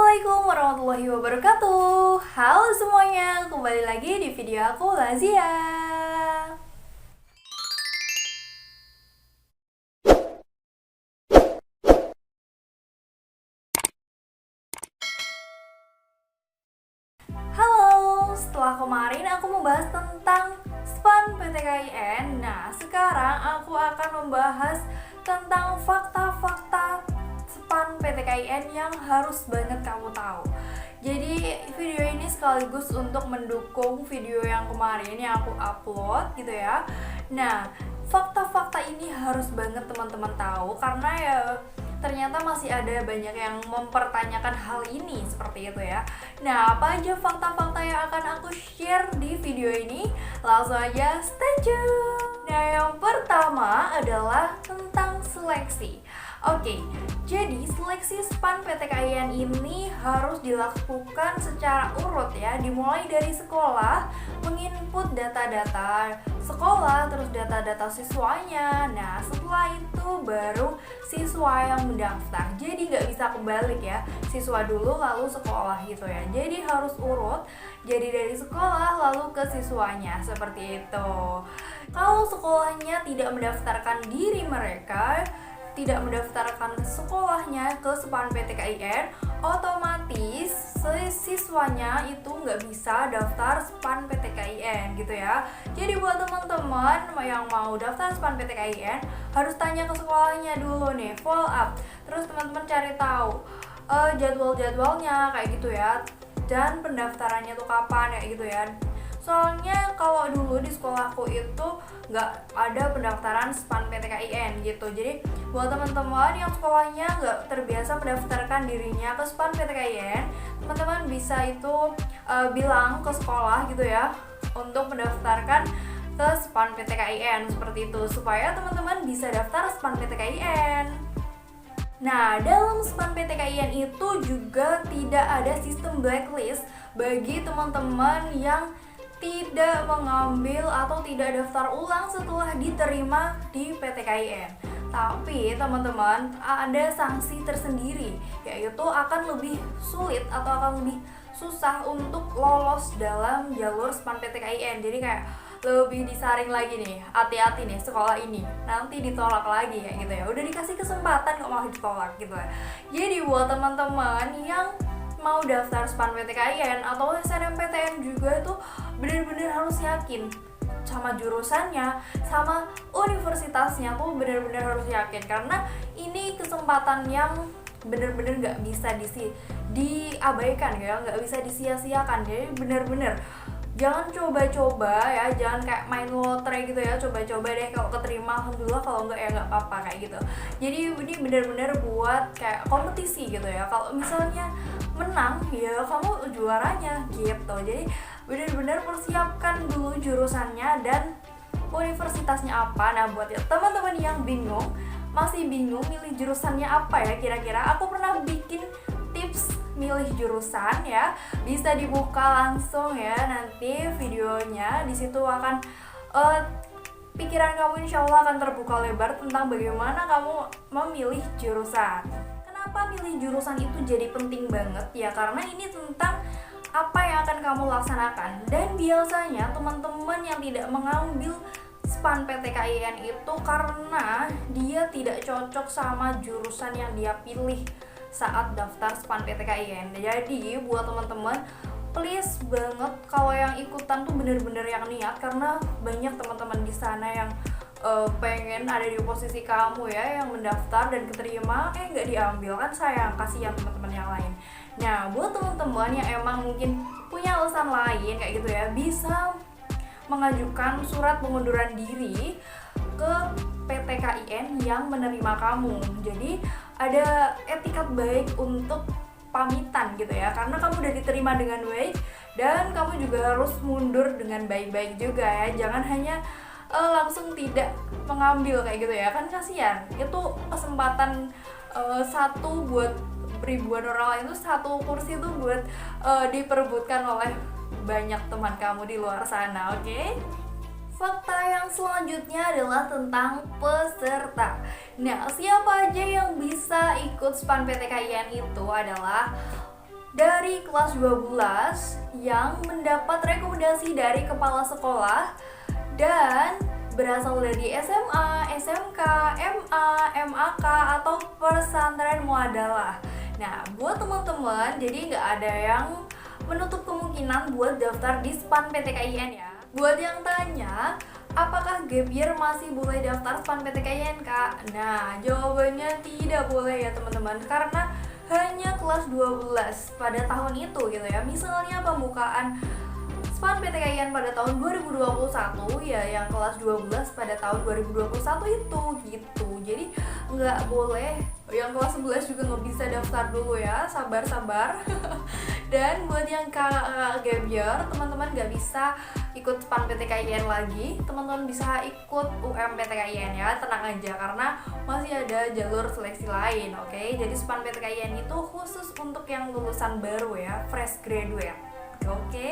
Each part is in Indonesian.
Assalamualaikum warahmatullahi wabarakatuh. Halo semuanya, kembali lagi di video aku Lazia. Halo, setelah kemarin aku membahas tentang SPAN PTKIN. Nah, sekarang aku akan membahas tentang fakta-fakta SPAN PTKIN yang harus banget kamu tahu. Jadi video ini sekaligus untuk mendukung video yang kemarin yang aku upload gitu ya. Nah, fakta-fakta ini harus banget teman-teman tahu karena ya ternyata masih ada banyak yang mempertanyakan hal ini seperti itu ya. Nah, apa aja fakta-fakta yang akan aku share di video ini? Langsung aja stay tune. Nah, yang pertama adalah tentang seleksi. Oke, jadi seleksi SPAN PTKIN ini harus dilakukan secara urut ya, dimulai dari sekolah, menginput data-data sekolah, terus data-data siswanya. Nah, setelah itu baru siswa yang mendaftar. Jadi nggak bisa kebalik ya, siswa dulu lalu sekolah gitu ya. Jadi harus urut, jadi dari sekolah lalu ke siswanya, seperti itu. Kalau sekolahnya tidak mendaftarkan diri mereka, tidak mendaftarkan sekolahnya ke SPAN PTKIN, otomatis siswanya itu nggak bisa daftar SPAN PTKIN gitu ya. Jadi buat teman-teman yang mau daftar SPAN PTKIN harus tanya ke sekolahnya dulu nih, follow up. Terus teman-teman cari tahu jadwal-jadwalnya kayak gitu ya, dan pendaftarannya tuh kapan kayak gitu ya. Soalnya kalau dulu di sekolahku itu nggak ada pendaftaran SPAN PTKIN gitu. Jadi buat teman-teman yang sekolahnya nggak terbiasa mendaftarkan dirinya ke SPAN PTKIN, teman-teman bisa itu bilang ke sekolah gitu ya untuk mendaftarkan ke SPAN PTKIN seperti itu, supaya teman-teman bisa daftar SPAN PTKIN. Nah, dalam SPAN PTKIN itu juga tidak ada sistem blacklist bagi teman-teman yang tidak mengambil atau tidak daftar ulang setelah diterima di PTKIN. Tapi teman-teman, ada sanksi tersendiri, yaitu akan lebih sulit atau akan lebih susah untuk lolos dalam jalur SPAN PTKIN. Jadi kayak lebih disaring lagi nih, hati-hati nih sekolah ini nanti ditolak lagi kayak gitu ya. Udah dikasih kesempatan kok malah ditolak gitu ya. Jadi buat teman-teman yang mau daftar SPAN PTKIN atau SNMPTN juga itu benar-benar harus yakin sama jurusannya, sama universitasnya tuh benar-benar harus yakin, karena ini kesempatan yang benar-benar nggak bisa diabaikan ya, nggak bisa disia-siakan. Jadi benar-benar jangan coba-coba ya, jangan kayak main lotre gitu ya, coba-coba deh, kalau keterima alhamdulillah, kalau enggak ya nggak apa-apa kayak gitu. Jadi ini benar-benar buat kayak kompetisi gitu ya, kalau misalnya menang ya kamu juaranya gitu. Jadi benar-benar persiapkan dulu jurusannya dan universitasnya apa. Nah, buat ya teman-teman yang bingung, masih bingung milih jurusannya apa ya kira-kira, aku pernah bikin tips milih jurusan ya, bisa dibuka langsung ya nanti videonya. Di situ akan pikiran kamu insya Allah akan terbuka lebar tentang bagaimana kamu memilih jurusan. Kenapa milih jurusan itu jadi penting banget ya, karena ini tentang apa yang akan kamu laksanakan. Dan biasanya teman-teman yang tidak mengambil SPAN PTKIN itu karena dia tidak cocok sama jurusan yang dia pilih saat daftar SPAN PTKIN. Jadi buat teman-teman, please banget kalau yang ikutan tuh bener-bener yang niat, karena banyak teman-teman di sana yang pengen ada di posisi kamu ya, yang mendaftar dan keterima nggak diambil, kan sayang, kasihan teman-teman yang lain. Nah, buat teman-teman yang emang mungkin punya alasan lain kayak gitu ya, bisa mengajukan surat pengunduran diri ke PTKIN yang menerima kamu. Jadi ada etikat baik untuk pamitan gitu ya, karena kamu udah diterima dengan baik dan kamu juga harus mundur dengan baik-baik juga ya. Jangan hanya langsung tidak mengambil kayak gitu ya, kan kasihan. Itu kesempatan satu buat ribuan orang lain, itu satu kursi tuh buat diperebutkan oleh banyak teman kamu di luar sana. Oke? Fakta yang selanjutnya adalah tentang peserta. Nah, siapa aja yang bisa ikut SPAN PTKIN itu adalah dari kelas 12 yang mendapat rekomendasi dari kepala sekolah dan berasal dari SMA, SMK, MA, MAK, atau pesantren muadalah. Nah, buat teman-teman, jadi nggak ada yang menutup kemungkinan buat daftar di SPAN PTKIN ya. Buat yang tanya, apakah gap year masih boleh daftar SPAN PTKIN, Kak? Nah, jawabannya tidak boleh ya teman-teman, karena hanya kelas 12 pada tahun itu gitu ya. Misalnya pembukaan SPAN PTKIN pada tahun 2021 ya, yang kelas 12 pada tahun 2021 itu gitu. Jadi nggak boleh, yang kelas 11 juga nggak bisa daftar dulu ya, sabar-sabar. Dan buat yang gap year, teman-teman nggak bisa ikut SPAN PTKIN lagi, teman-teman bisa ikut UM PTKIN ya, tenang aja karena masih ada jalur seleksi lain, oke? Jadi SPAN PTKIN itu khusus untuk yang lulusan baru ya, fresh graduate, oke?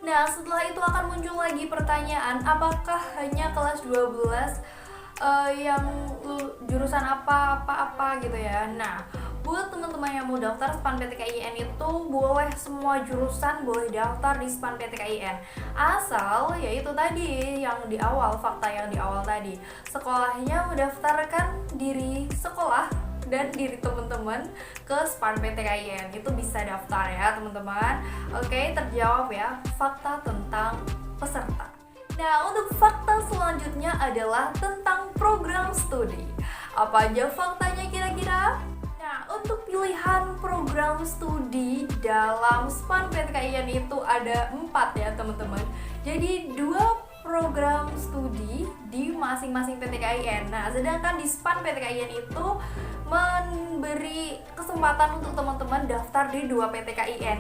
Nah, setelah itu akan muncul lagi pertanyaan, apakah hanya kelas 12 yang jurusan apa gitu ya. Nah, buat teman-teman yang mau daftar SPAN PTKIN itu boleh semua jurusan boleh daftar di SPAN PTKIN, asal yaitu tadi yang di awal, fakta yang di awal tadi, sekolahnya mendaftarkan diri sekolah dan diri teman-teman ke SPAN PTKIN, itu bisa daftar ya teman-teman. Oke, terjawab ya fakta tentang peserta. Nah, untuk fakta selanjutnya adalah tentang program studi. Apa aja faktanya kira-kira? Nah, untuk pilihan program studi dalam SPAN PTKIN itu ada 4 ya teman-teman. Jadi 2 program studi di masing-masing PTKIN. Nah, sedangkan di SPAN PTKIN itu memberi kesempatan untuk teman-teman daftar di 2 PTKIN.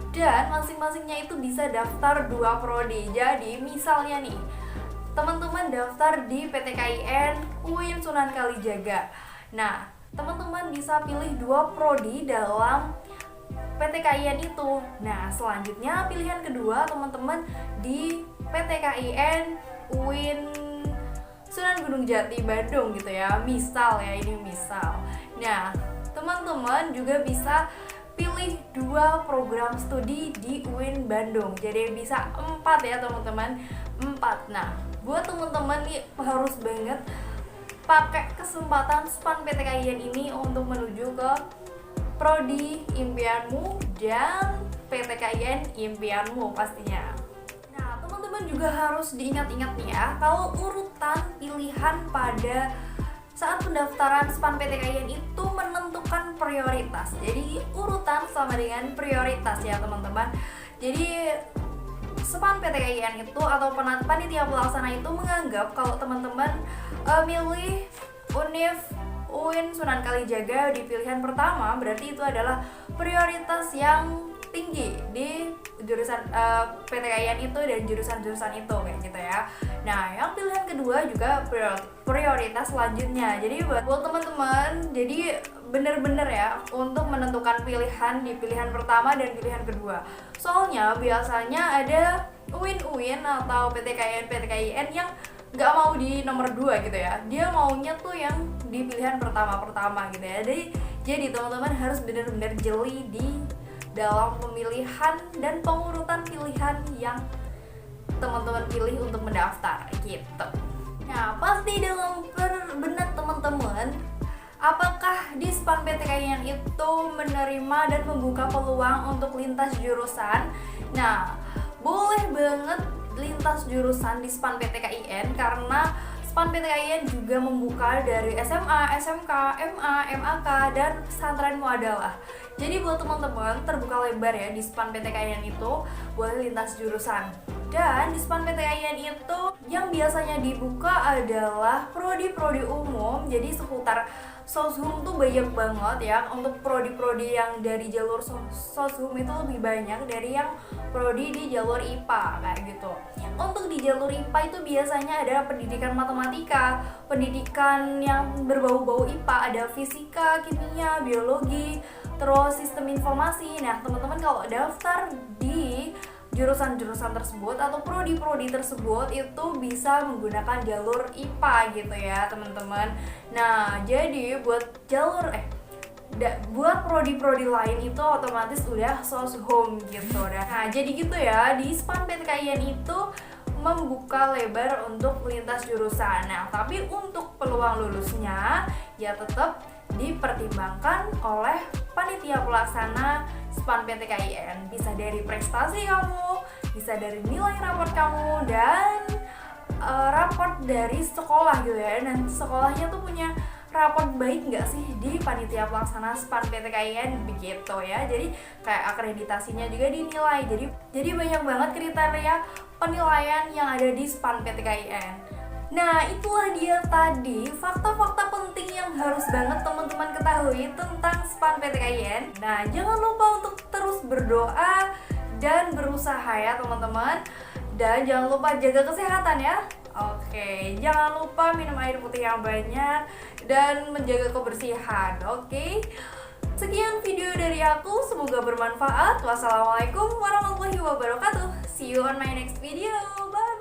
Dan masing-masingnya itu bisa daftar 2 prodi. Jadi misalnya nih, teman-teman daftar di PTKIN UIN Sunan Kalijaga. Nah, teman-teman bisa pilih 2 prodi dalam PTKIN itu. Nah, selanjutnya pilihan kedua teman-teman di PTKIN UIN Sunan Gunung Jati Bandung gitu ya. Misal ya, ini misal. Nah, teman-teman juga bisa pilih 2 program studi di UIN Bandung. Jadi bisa 4 ya teman-teman, 4. Nah, buat teman-teman nih harus banget pakai kesempatan SPAN PTKIN ini untuk menuju ke prodi impianmu dan PTKIN impianmu pastinya. Nah, teman-teman juga harus diingat-ingat nih ya, kalau urutan pilihan pada saat pendaftaran SPAN PTKIN itu menentukan prioritas. Jadi urutan sama dengan prioritas ya teman-teman. Jadi SPAN PTKIN itu atau panitia pelaksana itu menganggap kalau teman-teman milih Univ UIN Sunan Kalijaga di pilihan pertama, berarti itu adalah prioritas yang tinggi di jurusan PTKIN itu dan jurusan-jurusan itu kayak gitu ya. Nah, yang pilihan kedua juga prioritas selanjutnya. Jadi buat teman-teman, jadi bener-bener ya untuk menentukan pilihan di pilihan pertama dan pilihan kedua. Soalnya biasanya ada UIN atau PTKIN yang nggak mau di nomor 2 gitu ya. Dia maunya tuh yang di pilihan pertama gitu ya. Jadi teman-teman harus bener-bener jeli di dalam pemilihan dan pengurutan pilihan yang teman-teman pilih untuk mendaftar gitu. Nah, pasti dalam benak teman-teman, apakah di SPAN PTKIN itu menerima dan membuka peluang untuk lintas jurusan? Nah, boleh banget lintas jurusan di SPAN PTKIN karena SPAN PTKIN juga membuka dari SMA, SMK, MA, MAK, dan pesantren muadalah. Jadi buat teman-teman terbuka lebar ya di SPAN PTKIN itu boleh lintas jurusan. Dan di SPAN PTKIN itu yang biasanya dibuka adalah prodi-prodi umum. Jadi seputar Soshum tuh banyak banget ya. Untuk prodi-prodi yang dari jalur Soshum itu lebih banyak dari yang prodi di jalur IPA kayak gitu. Untuk di jalur IPA itu biasanya ada pendidikan matematika, pendidikan yang berbau-bau IPA, ada fisika, kimia, biologi, terus sistem informasi. Nah, teman-teman kalau daftar di jurusan-jurusan tersebut atau prodi-prodi tersebut itu bisa menggunakan jalur IPA gitu ya teman-teman. Nah, jadi buat buat prodi-prodi lain itu otomatis udah soshum gitu. Nah jadi gitu ya, di SPAN PTKIN itu membuka lebar untuk lintas jurusan. Nah tapi untuk peluang lulusnya ya tetap dipertimbangkan oleh panitia pelaksana SPAN PTKIN. Bisa dari prestasi kamu, bisa dari nilai raport kamu, dan raport dari sekolah gitu ya. Dan sekolahnya tuh punya raport baik nggak sih di panitia pelaksana SPAN PTKIN begitu ya. Jadi kayak akreditasinya juga dinilai. Jadi banyak banget kriteria penilaian yang ada di SPAN PTKIN. Nah itulah dia tadi fakta-fakta penting yang harus banget teman-teman ketahui tentang SPAN PTKIN. Nah jangan lupa untuk terus berdoa dan berusaha ya teman-teman. Dan jangan lupa jaga kesehatan ya. Oke, jangan lupa minum air putih yang banyak dan menjaga kebersihan. Oke, sekian video dari aku, semoga bermanfaat. Wassalamualaikum warahmatullahi wabarakatuh. See you on my next video. Bye.